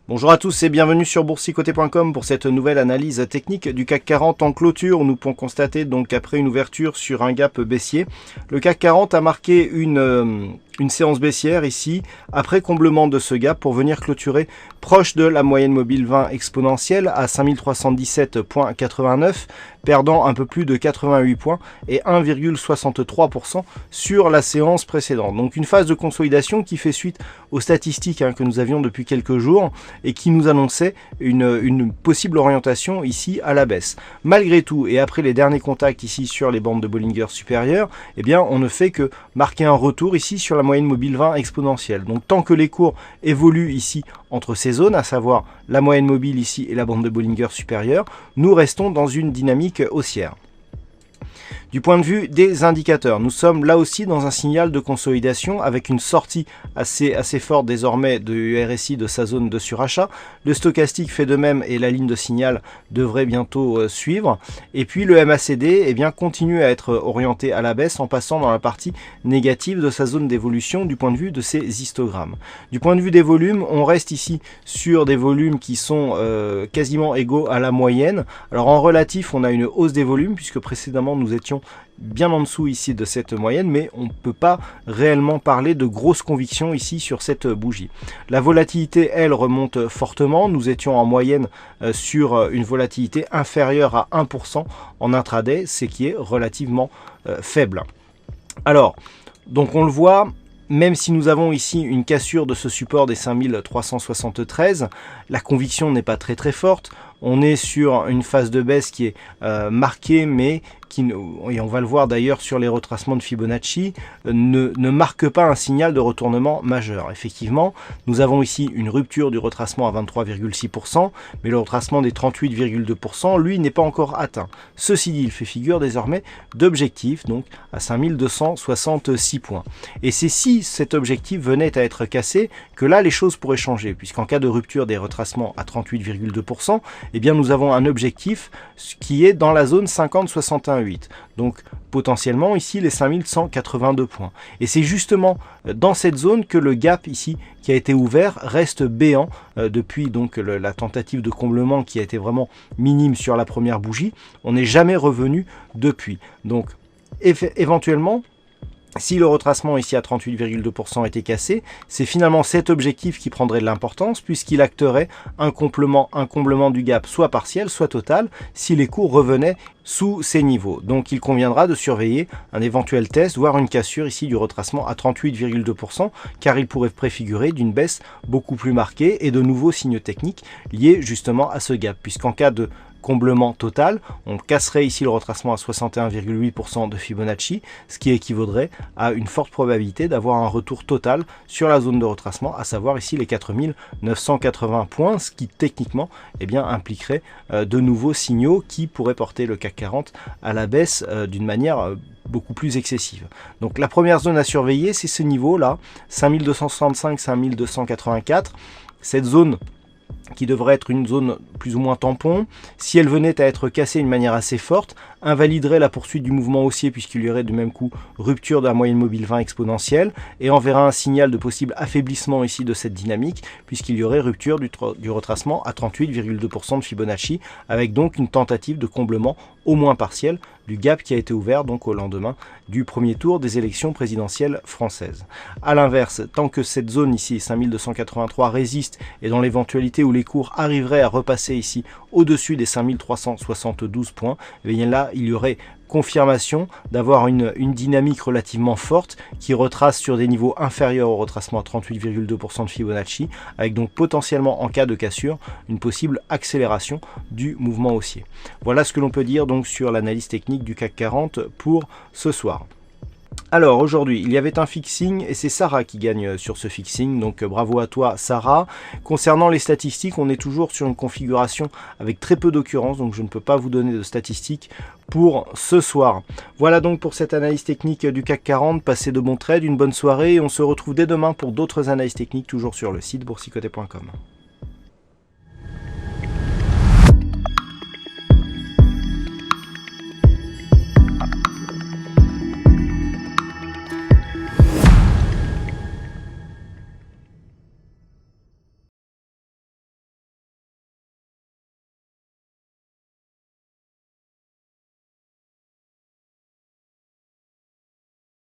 Bonjour à tous et bienvenue sur boursicoté.com pour cette nouvelle analyse technique du CAC 40 en clôture. Nous pouvons constater donc qu'après une ouverture sur un gap baissier, le CAC 40 a marqué une séance baissière ici, après comblement de ce gap pour venir clôturer proche de la moyenne mobile 20 exponentielle à 5317,89, perdant un peu plus de 88 points et 1,63% sur la séance précédente. Donc une phase de consolidation qui fait suite aux statistiques que nous avions depuis quelques jours et qui nous annonçait une possible orientation ici à la baisse. Malgré tout, et après les derniers contacts ici sur les bandes de Bollinger supérieures, eh bien on ne fait que marquer un retour ici sur la moyenne mobile 20 exponentielle. Donc tant que les cours évoluent ici entre ces zones, à savoir la moyenne mobile ici et la bande de Bollinger supérieure, nous restons dans une dynamique haussière. Du point de vue des indicateurs, nous sommes là aussi dans un signal de consolidation avec une sortie assez forte désormais du RSI de sa zone de surachat. Le stochastique fait de même et la ligne de signal devrait bientôt suivre. Et puis le MACD continue à être orienté à la baisse en passant dans la partie négative de sa zone d'évolution du point de vue de ses histogrammes. Du point de vue des volumes, on reste ici sur des volumes qui sont quasiment égaux à la moyenne. Alors en relatif, on a une hausse des volumes puisque précédemment nous étions bien en dessous ici de cette moyenne, mais on ne peut pas réellement parler de grosses convictions ici sur cette bougie. La volatilité, elle, remonte fortement. Nous étions en moyenne sur une volatilité inférieure à 1% en intraday, ce qui est relativement faible. Alors, donc on le voit, même si nous avons ici une cassure de ce support des 5373, la conviction n'est pas très forte. On est sur une phase de baisse qui est marquée, mais qui, et on va le voir d'ailleurs sur les retracements de Fibonacci, ne marque pas un signal de retournement majeur. Effectivement, nous avons ici une rupture du retracement à 23,6%, mais le retracement des 38,2%, lui, n'est pas encore atteint. Ceci dit, il fait figure désormais d'objectif, donc à 5266 points. Et c'est si cet objectif venait à être cassé que là, les choses pourraient changer, puisqu'en cas de rupture des retracements à 38,2%, eh bien, nous avons un objectif qui est dans la zone 50-61,8. Donc potentiellement ici les 5182 points. Et c'est justement dans cette zone que le gap ici qui a été ouvert reste béant depuis donc la tentative de comblement qui a été vraiment minime sur la première bougie. On n'est jamais revenu depuis. Donc éventuellement, si le retracement ici à 38,2% était cassé, c'est finalement cet objectif qui prendrait de l'importance puisqu'il acterait un comblement du gap soit partiel, soit total, si les cours revenaient sous ces niveaux. Donc il conviendra de surveiller un éventuel test, voire une cassure ici du retracement à 38,2%, car il pourrait préfigurer d'une baisse beaucoup plus marquée et de nouveaux signes techniques liés justement à ce gap, puisqu'en cas de comblement total, on casserait ici le retracement à 61,8% de Fibonacci, ce qui équivaudrait à une forte probabilité d'avoir un retour total sur la zone de retracement, à savoir ici les 4980 points, ce qui techniquement impliquerait de nouveaux signaux qui pourraient porter le CAC 40 à la baisse d'une manière beaucoup plus excessive. Donc la première zone à surveiller, c'est ce niveau-là, 5265-5284, cette zone qui devrait être une zone plus ou moins tampon. Si elle venait à être cassée d'une manière assez forte, invaliderait la poursuite du mouvement haussier puisqu'il y aurait du même coup rupture de la moyenne mobile 20 exponentielle et enverra un signal de possible affaiblissement ici de cette dynamique puisqu'il y aurait rupture du retracement à 38,2% de Fibonacci avec donc une tentative de comblement au moins partiel du gap qui a été ouvert donc au lendemain du premier tour des élections présidentielles françaises. A l'inverse, tant que cette zone ici 5283 résiste et dans l'éventualité où les cours arriveraient à repasser ici au-dessus des 5372 points, et bien là il y aurait confirmation d'avoir une dynamique relativement forte qui retrace sur des niveaux inférieurs au retracement à 38,2% de Fibonacci, avec donc potentiellement en cas de cassure une possible accélération du mouvement haussier. Voilà ce que l'on peut dire donc sur l'analyse technique du CAC 40 pour ce soir. Alors aujourd'hui, il y avait un fixing et c'est Sarah qui gagne sur ce fixing, donc bravo à toi Sarah. Concernant les statistiques, on est toujours sur une configuration avec très peu d'occurrences, donc je ne peux pas vous donner de statistiques pour ce soir. Voilà donc pour cette analyse technique du CAC 40, passez de bons trades, une bonne soirée et on se retrouve dès demain pour d'autres analyses techniques toujours sur le site boursicoté.com.